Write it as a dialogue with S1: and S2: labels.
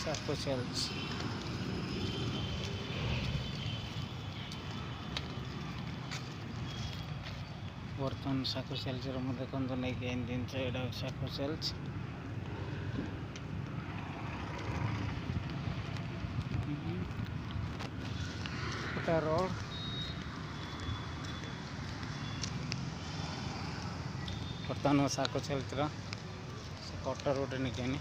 S1: साको sales बर्तमान साको sales देखो नहीं दिन यहाँ साको सेल्स रोड बर्तमान साको सेल्स कटर रोड नहीं